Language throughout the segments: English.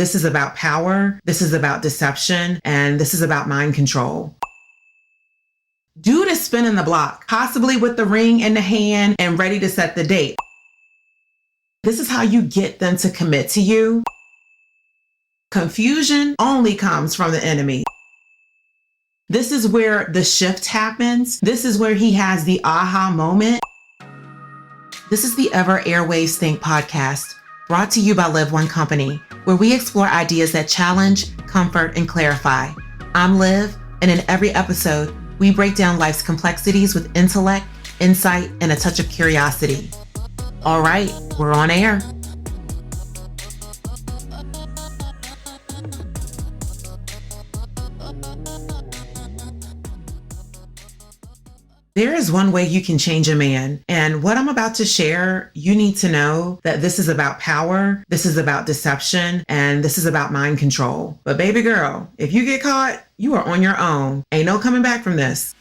This is about power. This is about deception. And this is about mind control. Dude is spinning the block, possibly with the ring in the hand and ready to set the date. This is how you get them to commit to you. Confusion only comes from the enemy. This is where the shift happens. This is where he has the aha moment. This is the Ever Airwaves Think podcast, brought to you by Liv One Co, where we explore ideas that challenge, comfort, and clarify. I'm Liv, and in every episode, we break down life's complexities with intellect, insight, and a touch of curiosity. All right, we're on air. There is one way you can change a man. And what I'm about to share, you need to know that this is about power, this is about deception, and this is about mind control. But baby girl, if you get caught, you are on your own. Ain't no coming back from this.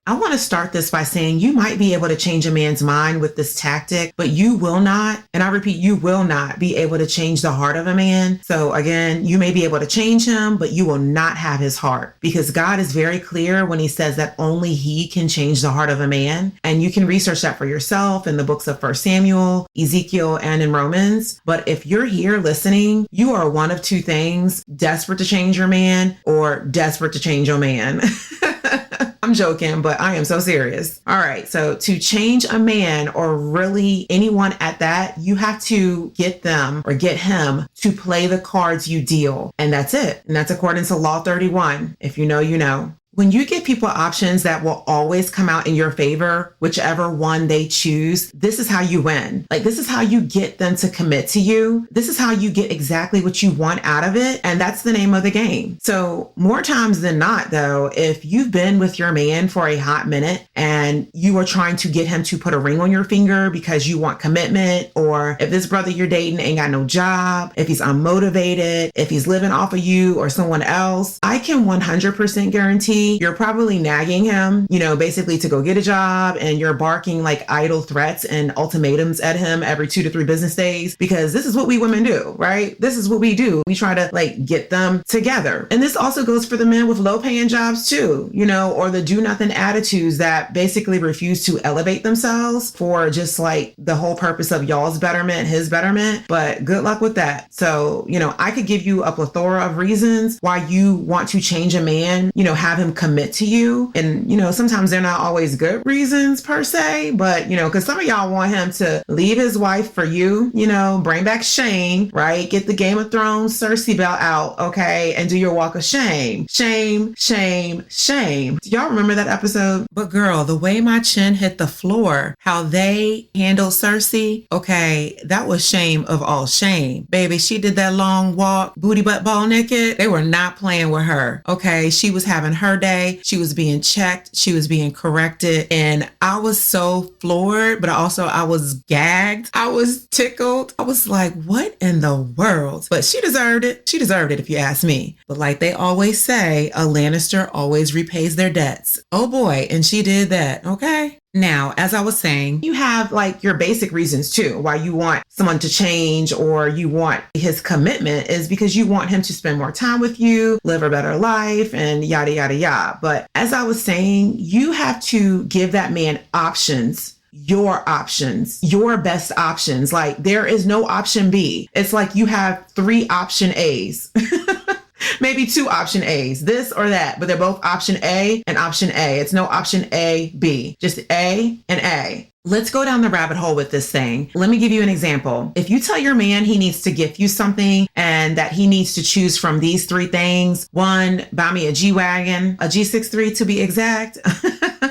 I want to start this by saying you might be able to change a man's mind with this tactic, but you will not, and I repeat, you will not be able to change the heart of a man. So again, you may be able to change him, but you will not have his heart, because God is very clear when he says that only he can change the heart of a man. And you can research that for yourself in the books of 1 Samuel, Ezekiel, and in Romans. But if you're here listening, you are one of two things: desperate to change your man or desperate to change your man. I'm joking, but I am so serious. All right. So to change a man, or really anyone at that, you have to get them or get him to play the cards you deal. And that's it. And that's according to Law 31. If you know, you know. When you give people options that will always come out in your favor, whichever one they choose, this is how you win. Like, this is how you get them to commit to you. This is how you get exactly what you want out of it. And that's the name of the game. So more times than not, though, if you've been with your man for a hot minute and you are trying to get him to put a ring on your finger because you want commitment, or if this brother you're dating ain't got no job, if he's unmotivated, if he's living off of you or someone else, I can 100% guarantee you're probably nagging him, basically to go get a job, and you're barking like idle threats and ultimatums at him every 2 to 3 business days, because this is what we women do, right? This is what we do. We try to get them together. And this also goes for the men with low paying jobs too, or the do nothing attitudes that basically refuse to elevate themselves for just the whole purpose of y'all's betterment, his betterment. But good luck with that. So, I could give you a plethora of reasons why you want to change a man, have him commit to you. And, sometimes they're not always good reasons per se, but, because some of y'all want him to leave his wife for you, bring back shame, right? Get the Game of Thrones Cersei belt out, okay? And do your walk of shame. Shame, shame, shame. Do y'all remember that episode? But girl, the way my chin hit the floor, how they handled Cersei, okay, that was shame of all shame. Baby, she did that long walk, booty butt ball naked. They were not playing with her, okay? She was having her day. She was being checked. She was being corrected. And I was so floored, but I was gagged. I was tickled. I was like, what in the world? But she deserved it. She deserved it, if you ask me. But like they always say, a Lannister always repays their debts. Oh boy. And she did that. Okay. Now, as I was saying, you have your basic reasons too, why you want someone to change or you want his commitment, is because you want him to spend more time with you, live a better life, and yada, yada, yada. But as I was saying, you have to give that man options. Your best options. There is no option B. It's like you have 3 option A's. Maybe 2 option A's, this or that, but they're both option A and option A. It's no option A, B, just A and A. Let's go down the rabbit hole with this thing. Let me give you an example. If you tell your man he needs to gift you something and that he needs to choose from these 3 things: 1, buy me a G-Wagon, a G63 to be exact,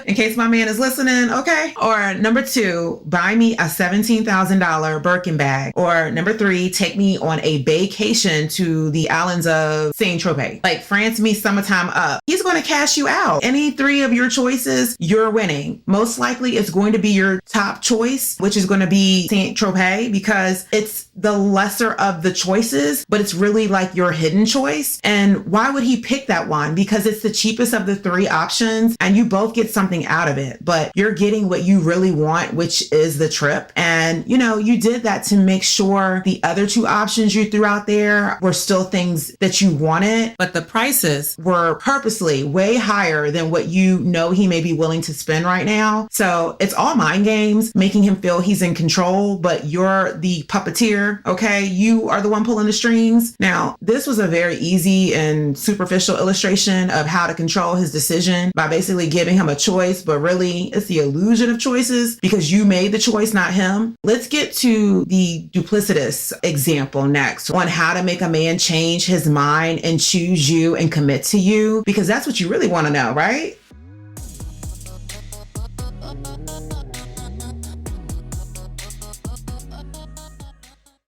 in case my man is listening, okay? Or number 2, buy me a $17,000 Birkin bag. Or number 3, take me on a vacation to the islands of Saint-Tropez. France meets summertime up. He's going to cash you out. Any 3 of your choices, you're winning. Most likely it's going to be your top choice, which is going to be Saint Tropez, because it's the lesser of the choices, but it's really like your hidden choice. And why would he pick that one? Because it's the cheapest of the three options and you both get something out of it, but you're getting what you really want, which is the trip. And you did that to make sure the other two options you threw out there were still things that you wanted, but the prices were purposely way higher than what he may be willing to spend right now. So it's all mind games, making him feel he's in control, but you're the puppeteer, okay? You are the one pulling the strings. Now, this was a very easy and superficial illustration of how to control his decision by basically giving him a choice, but really it's the illusion of choices because you made the choice, not him. Let's get to the duplicitous example next on how to make a man change his mind and choose you and commit to you, because that's what you really want to know, right?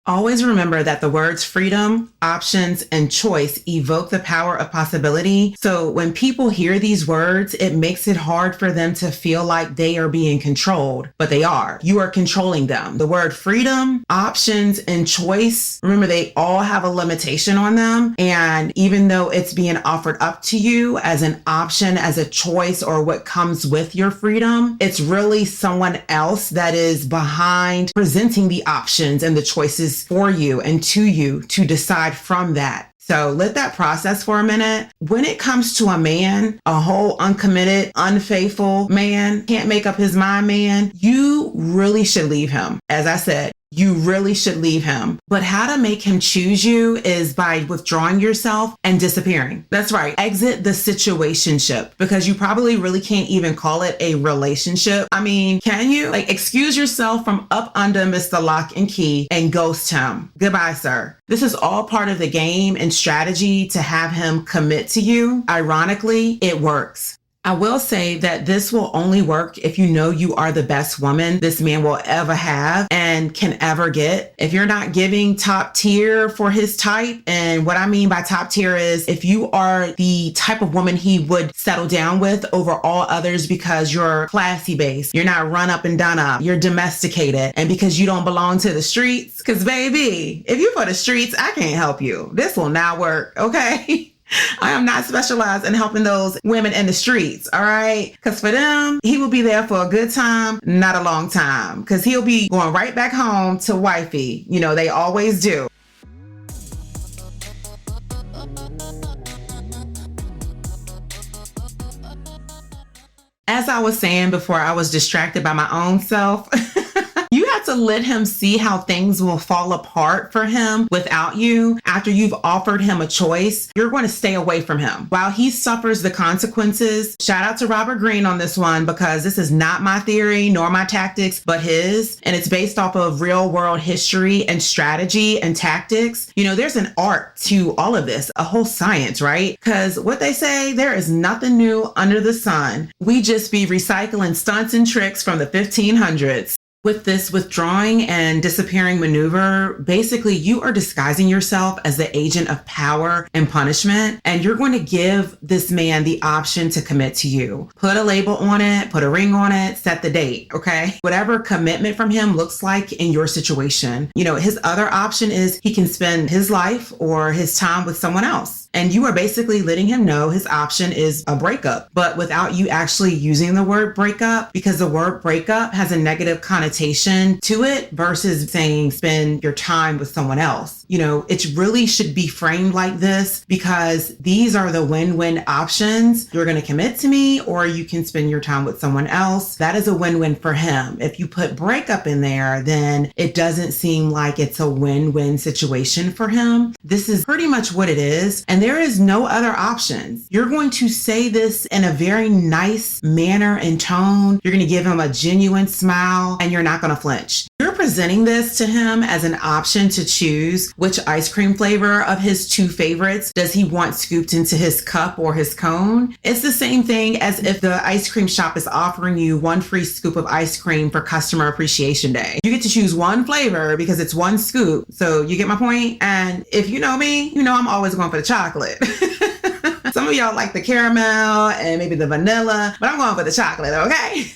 Always remember that the words freedom, options, and choice evoke the power of possibility. So when people hear these words, it makes it hard for them to feel like they are being controlled, but they are. You are controlling them. The word freedom, options, and choice, remember they all have a limitation on them. And even though it's being offered up to you as an option, as a choice, or what comes with your freedom, it's really someone else that is behind presenting the options and the choices for you and to you to decide from that. So let that process for a minute. When it comes to a man, a whole uncommitted, unfaithful man, can't make up his mind man, you really should leave him. As I said, you really should leave him. But how to make him choose you is by withdrawing yourself and disappearing. That's right. Exit the situationship, because you probably really can't even call it a relationship. I mean, can you? Excuse yourself from up under Mr. Lock and Key and ghost him. Goodbye, sir. This is all part of the game and strategy to have him commit to you. Ironically, it works. I will say that this will only work if you know you are the best woman this man will ever have and can ever get. If you're not giving top tier for his type, and what I mean by top tier is if you are the type of woman he would settle down with over all others because you're classy based, you're not run up and done up, you're domesticated, and because you don't belong to the streets, because baby, if you for the streets, I can't help you. This will not work, okay? I am not specialized in helping those women in the streets, all right? Because for them, he will be there for a good time, not a long time, because he'll be going right back home to wifey. They always do. As I was saying before I was distracted by my own self, you have to let him see how things will fall apart for him without you. After you've offered him a choice, you're going to stay away from him while he suffers the consequences. Shout out to Robert Greene on this one, because this is not my theory nor my tactics, but his. And it's based off of real world history and strategy and tactics. There's an art to all of this, a whole science, right? Because what they say, there is nothing new under the sun. We just be recycling stunts and tricks from the 1500s. With this withdrawing and disappearing maneuver, basically you are disguising yourself as the agent of power and punishment, and you're going to give this man the option to commit to you. Put a label on it, put a ring on it, set the date, okay? Whatever commitment from him looks like in your situation. His other option is he can spend his life or his time with someone else. And you are basically letting him know his option is a breakup, but without you actually using the word breakup, because the word breakup has a negative connotation to it versus saying spend your time with someone else. It really should be framed like this, because these are the win-win options. You're going to commit to me, or you can spend your time with someone else. That is a win-win for him. If you put breakup in there, then it doesn't seem like it's a win-win situation for him. This is pretty much what it is. And there is no other options. You're going to say this in a very nice manner and tone. You're going to give him a genuine smile, and you're not going to flinch. You're presenting this to him as an option to choose which ice cream flavor of his two favorites does he want scooped into his cup or his cone. It's the same thing as if the ice cream shop is offering you one free scoop of ice cream for Customer Appreciation Day. You get to choose one flavor because it's one scoop. So you get my point? And if you know me, I'm always going for the chocolate. Some of y'all like the caramel and maybe the vanilla, but I'm going for the chocolate, okay?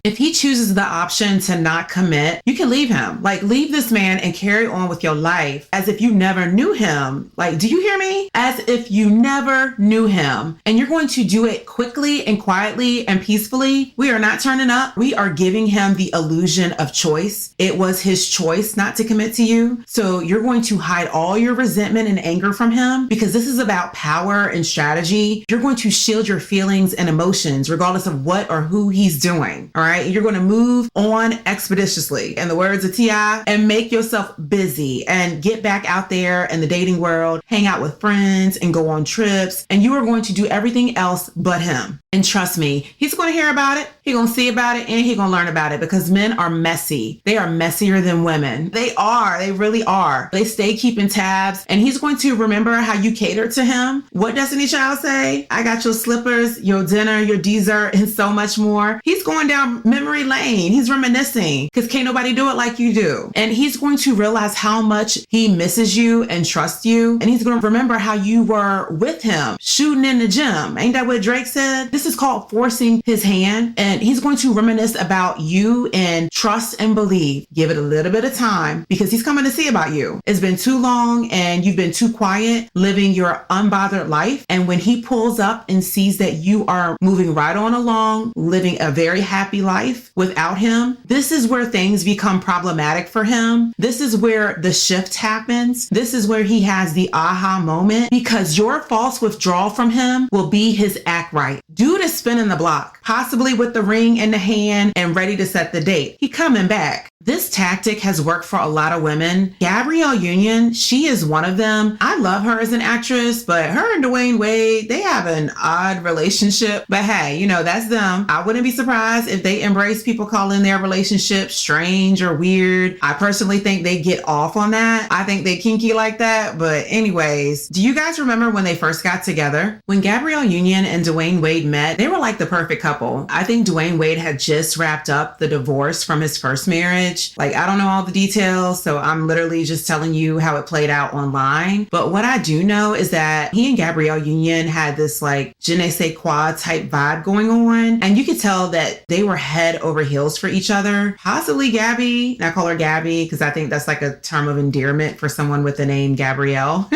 If he chooses the option to not commit, you can leave him. Like, leave this man and carry on with your life as if you never knew him. Like, do you hear me? As if you never knew him. And you're going to do it quickly and quietly and peacefully. We are not turning up. We are giving him the illusion of choice. It was his choice not to commit to you. So you're going to hide all your resentment and anger from him because this is about power and strategy. You're going to shield your feelings and emotions regardless of what or who he's doing. All right. You're going to move on expeditiously, in the words of T.I., and make yourself busy and get back out there in the dating world, hang out with friends and go on trips. And you are going to do everything else but him. And trust me, he's going to hear about it. He's going to see about it and he's going to learn about it because men are messy. They are messier than women. They are. They really are. They stay keeping tabs and he's going to remember how you catered to him. What Destiny Child say? I got your slippers, your dinner, your dessert, and so much more. He's going down memory lane. He's reminiscing because can't nobody do it like you do. And he's going to realize how much he misses you and trusts you. And he's going to remember how you were with him shooting in the gym. Ain't that what Drake said? This is called forcing his hand. And he's going to reminisce about you and trust and believe. Give it a little bit of time because he's coming to see about you. It's been too long and you've been too quiet living your unbothered life. And when he pulls up and sees that you are moving right on along, living a very happy life without him, this is where things become problematic for him. This is where the shift happens. This is where he has the aha moment because your false withdrawal from him will be his act right. Dude is spinning the block, possibly with the ring in the hand and ready to set the date. He coming back. This tactic has worked for a lot of women. Gabrielle Union, she is one of them. I love her as an actress, but her and Dwayne Wade, they have an odd relationship. But hey, that's them. I wouldn't be surprised if they embrace people calling their relationship strange or weird. I personally think they get off on that. I think they kinky like that. But anyways, do you guys remember when they first got together? When Gabrielle Union and Dwayne Wade met, they were like the perfect couple. I think Dwayne Wade had just wrapped up the divorce from his first marriage. Like, I don't know all the details, so I'm literally just telling you how it played out online. But what I do know is that he and Gabrielle Union had this like je ne sais quoi type vibe going on. And you could tell that they were head over heels for each other. Possibly Gabby, and I call her Gabby because I think that's like a term of endearment for someone with the name Gabrielle.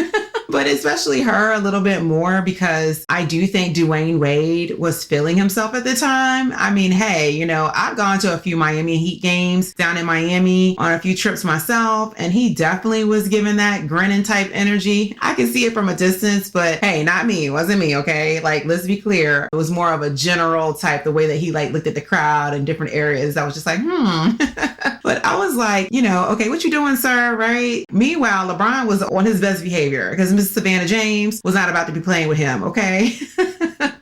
But especially her a little bit more because I do think Dwayne Wade was feeling himself at the time. I mean, hey, I've gone to a few Miami Heat games down in Miami on a few trips myself, and he definitely was giving that grinning type energy. I can see it from a distance, but hey, not me. It wasn't me, okay? Like, let's be clear. It was more of a general type, the way that he like looked at the crowd in different areas. I was just like, But I was like, okay, what you doing, sir? Right? Meanwhile, LeBron was on his best behavior because Mrs. Savannah James was not about to be playing with him, okay?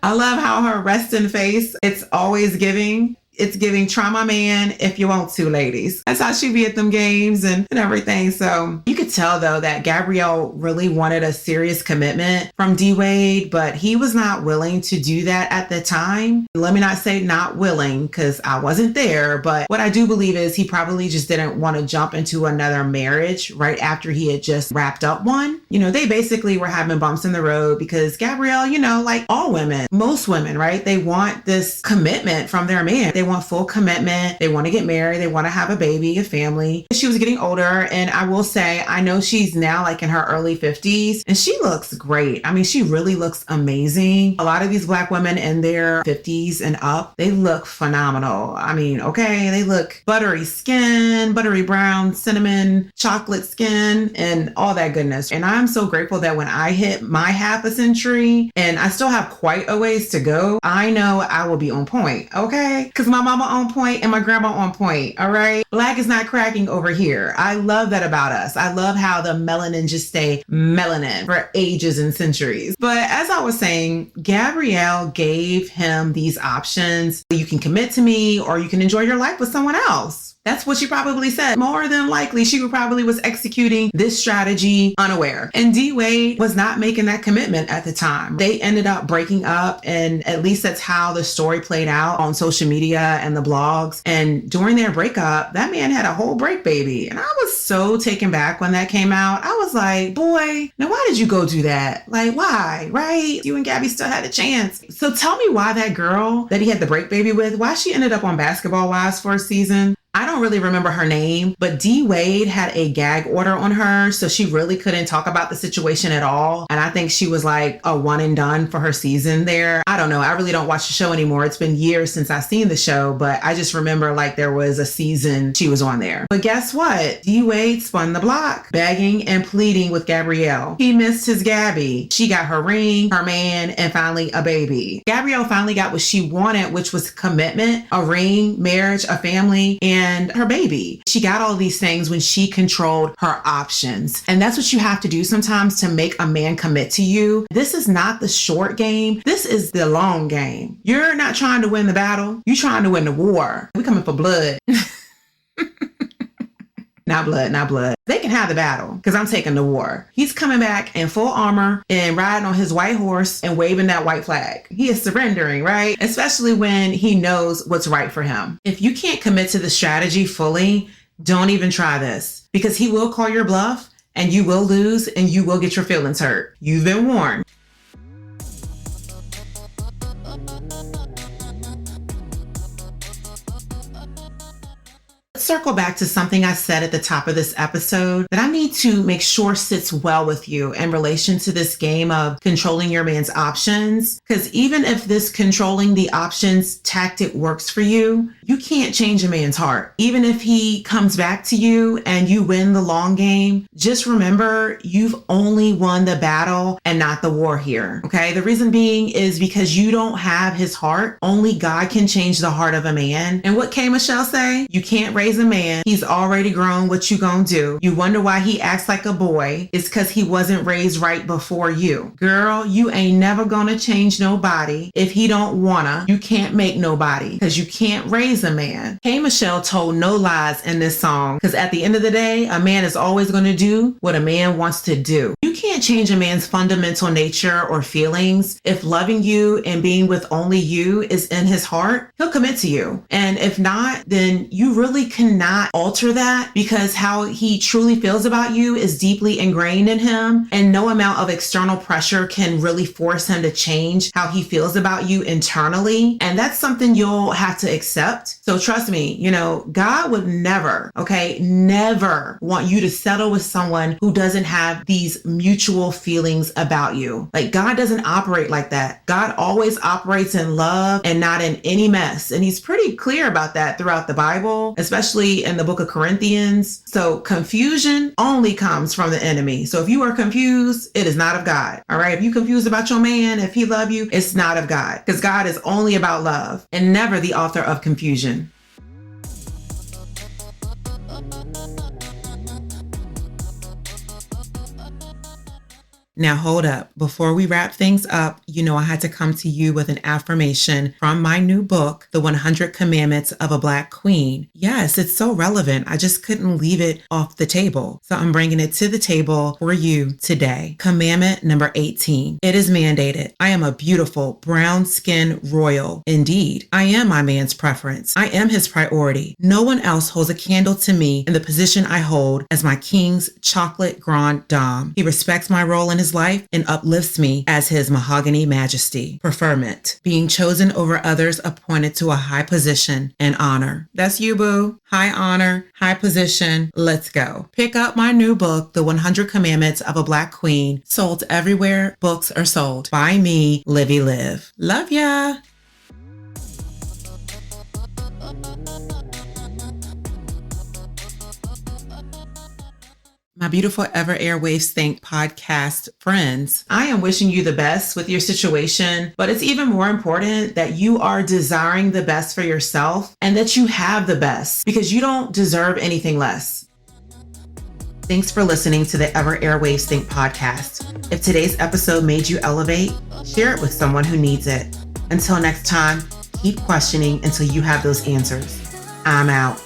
I love how her resting face, it's always giving. It's giving trauma man if you want to, ladies. That's how she be at them games and everything. So you could tell though that Gabrielle really wanted a serious commitment from D Wade, but he was not willing to do that at the time. Let me not say not willing because I wasn't there, but what I do believe is he probably just didn't want to jump into another marriage right after he had just wrapped up one. They basically were having bumps in the road because Gabrielle, like all women, most women, right? They want this commitment from their man. They want full commitment. They want to get married. They want to have a baby, a family. She was getting older. And I will say, I know she's now like in her early 50s and she looks great. I mean, she really looks amazing. A lot of these Black women in their 50s and up, they look phenomenal. I mean, okay, they look buttery skin, buttery brown, cinnamon, chocolate skin, and all that goodness. And I'm so grateful that when I hit my half a century and I still have quite a ways to go, I know I will be on point. Okay. Because my mama on point and my grandma on point. All right. Black is not cracking over here. I love that about us. I love how the melanin just stay melanin for ages and centuries. But as I was saying, Gabrielle gave him these options. You can commit to me or you can enjoy your life with someone else. That's what she probably said. More than likely, she probably was executing this strategy unaware. And D Wade was not making that commitment at the time. They ended up breaking up, and at least that's how the story played out on social media and the blogs. And during their breakup, that man had a whole break baby. And I was so taken back when that came out. I was like, boy, now why did you go do that? Like, why? Right? You and Gabby still had a chance. So tell me why that girl that he had the break baby with, why she ended up on Basketball Wives for a season. I don't really remember her name, but D Wade had a gag order on her, so she really couldn't talk about the situation at all. And I think she was like a one and done for her season there. I don't know. I really don't watch the show anymore. It's been years since I've seen the show, but I just remember like there was a season she was on there. But guess what? D Wade spun the block, begging and pleading with Gabrielle. He missed his Gabby. She got her ring, her man, and finally a baby. Gabrielle finally got what she wanted, which was commitment, a ring, marriage, a family, and her baby. She got all these things when she controlled her options. And that's what you have to do sometimes to make a man commit to you. This is not the short game. This is the long game. You're not trying to win the battle. You're trying to win the war. We coming for blood. Not blood, not blood. They can have the battle because I'm taking the war. He's coming back in full armor and riding on his white horse and waving that white flag. He is surrendering, right? Especially when he knows what's right for him. If you can't commit to the strategy fully, don't even try this because he will call your bluff and you will lose and you will get your feelings hurt. You've been warned. Circle back to something I said at the top of this episode that I need to make sure sits well with you in relation to this game of controlling your man's options. Because even if this controlling the options tactic works for you, you can't change a man's heart. Even if he comes back to you and you win the long game, just remember you've only won the battle and not the war here. Okay. The reason being is because you don't have his heart. Only God can change the heart of a man. And what K. Michelle say? You can't raise a man. He's already grown. What you gonna do? You wonder why he acts like a boy. It's because he wasn't raised right before you. Girl, you ain't never gonna change nobody if he don't wanna. You can't make nobody because you can't raise a man. K. Michelle told no lies in this song because at the end of the day, a man is always gonna do what a man wants to do. You can't change a man's fundamental nature or feelings. If loving you and being with only you is in his heart, he'll commit to you. And if not, then you really cannot alter that because how he truly feels about you is deeply ingrained in him, and no amount of external pressure can really force him to change how he feels about you internally. And that's something you'll have to accept. So trust me, God would never want you to settle with someone who doesn't have these mutual feelings about you. Like God doesn't operate like that. God always operates in love and not in any mess. And he's pretty clear about that throughout the Bible, especially in the book of Corinthians. So confusion only comes from the enemy. So if you are confused, it is not of God. All right. If you're confused about your man, if he love you, it's not of God because God is only about love and never the author of confusion. Now hold up. Before we wrap things up, I had to come to you with an affirmation from my new book, The 100 Commandments of a Black Queen. Yes, it's so relevant. I just couldn't leave it off the table. So I'm bringing it to the table for you today. Commandment number 18. It is mandated. I am a beautiful brown skin royal. Indeed, I am my man's preference. I am his priority. No one else holds a candle to me in the position I hold as my king's chocolate grande dame. He respects my role in his life and uplifts me as his mahogany majesty. Preferment, being chosen over others appointed to a high position and honor. That's you, boo. High honor, high position. Let's go. Pick up my new book, The 100 Commandments of a Black Queen, sold everywhere books are sold. By me, Livy Liv. Love ya. My beautiful Ever Airwaves Think podcast friends, I am wishing you the best with your situation, but it's even more important that you are desiring the best for yourself and that you have the best because you don't deserve anything less. Thanks for listening to the Ever Airwaves Think podcast. If today's episode made you elevate, share it with someone who needs it. Until next time, keep questioning until you have those answers. I'm out.